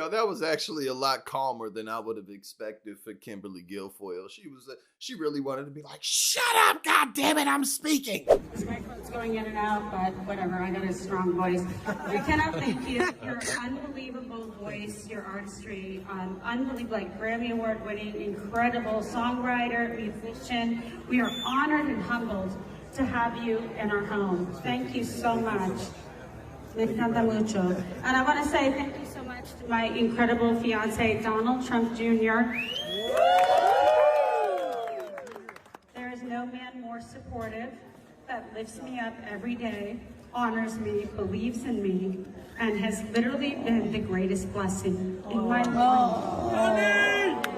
Yo, that was actually a lot calmer than I would have expected for Kimberly Guilfoyle. She really wanted to be like, "Shut up, God damn it, I'm speaking." This microphone's going in and out, but whatever. I got a strong voice. We cannot thank you. Your unbelievable voice, your artistry, unbelievable, like Grammy Award-winning, incredible songwriter, musician. We are honored and humbled to have you in our home. Thank you so much. Me encanta mucho. And I want to say thank you so much to my incredible fiance, Donald Trump Jr. There is no man more supportive, that lifts me up every day, honors me, believes in me, and has literally been the greatest blessing in my life.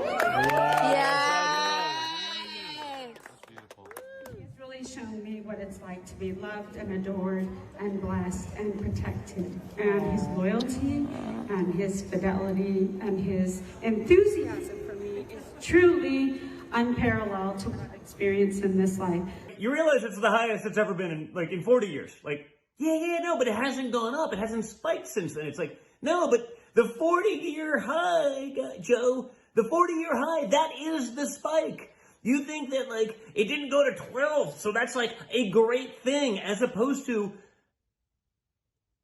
Shown me what it's like to be loved and adored and blessed and protected, and his loyalty and his fidelity and his enthusiasm for me is truly unparalleled to what I've experienced in this life. You realize it's the highest it's ever been in 40 years. No, but it hasn't gone up. It hasn't spiked since then. It's no, but the 40-year high, Joe, the 40-year high, that is the spike. You think that, it didn't go to 12, so that's, a great thing, as opposed to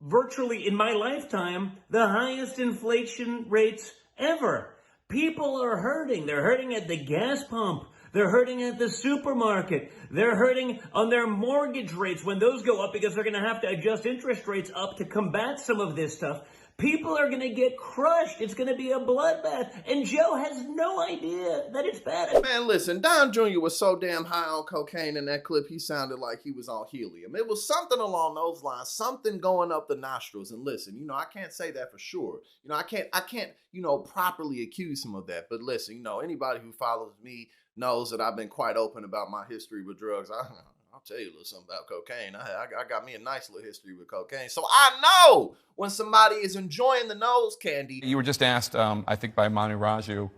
virtually, in my lifetime, the highest inflation rates ever. People are hurting. They're hurting at the gas pump. They're hurting at the supermarket. They're hurting on their mortgage rates when those go up because they're going to have to adjust interest rates up to combat some of this stuff. People are going to get crushed. It's going to be a bloodbath. And Joe has no idea that it's bad. Man, listen, Don Jr. was so damn high on cocaine in that clip, he sounded like he was on helium. It was something along those lines, something going up the nostrils. And listen, I can't say that for sure. I can't, properly accuse him of that. But listen, anybody who follows me knows that I've been quite open about my history with drugs. I'll tell you a little something about cocaine. I got me a nice little history with cocaine. So I know when somebody is enjoying the nose candy. You were just asked, I think by Manu Raju,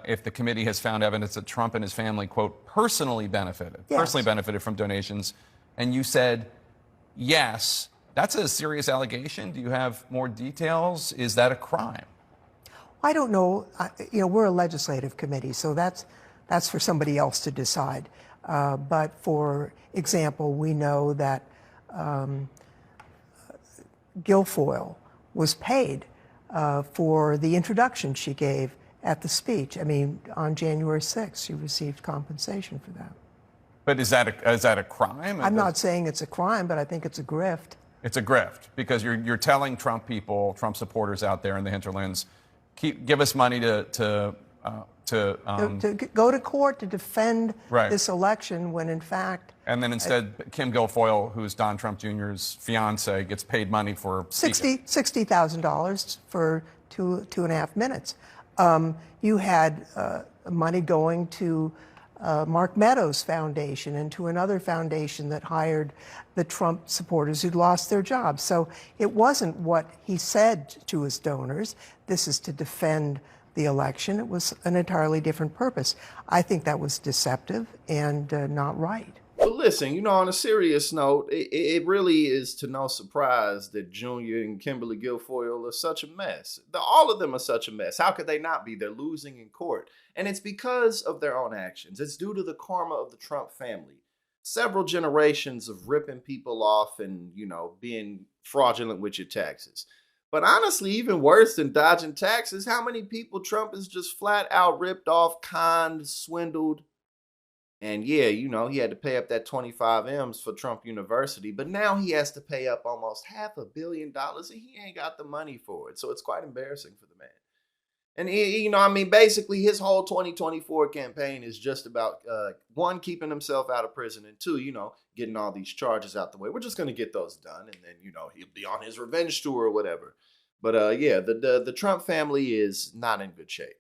if the committee has found evidence that Trump and his family, quote, personally benefited from donations. And you said, yes. That's a serious allegation. Do you have more details? Is that a crime? I don't know. We're a legislative committee, so that's for somebody else to decide. But for example, we know that Guilfoyle was paid for the introduction she gave at the speech. I mean, on January 6th, she received compensation for that. But is that a crime? I'm not saying it's a crime, but I think it's a grift. It's a grift because you're telling Trump people, Trump supporters out there in the hinterlands, give us money to go to court to defend this election when in fact... And then instead, Kim Guilfoyle, who's Don Trump Jr.'s fiance, gets paid money for $60,000 for two and a half minutes. You had money going to Mark Meadows Foundation and to another foundation that hired the Trump supporters who'd lost their jobs. So it wasn't what he said to his donors. This is to defend the election. It was an entirely different purpose. I think that was deceptive and not right. But listen, on a serious note, it really is to no surprise that Junior and Kimberly Guilfoyle are such a mess. All of them are such a mess. How could they not be? They're losing in court. And it's because of their own actions. It's due to the karma of the Trump family. Several generations of ripping people off and, being fraudulent with your taxes. But honestly, even worse than dodging taxes, how many people Trump has just flat out ripped off, conned, swindled? And yeah, he had to pay up that 25 M's for Trump University, but now he has to pay up almost $500 million and he ain't got the money for it. So it's quite embarrassing for the man. And basically his whole 2024 campaign is just about, one, keeping himself out of prison, and two, getting all these charges out the way. We're just going to get those done. And then, he'll be on his revenge tour or whatever. But yeah, the Trump family is not in good shape.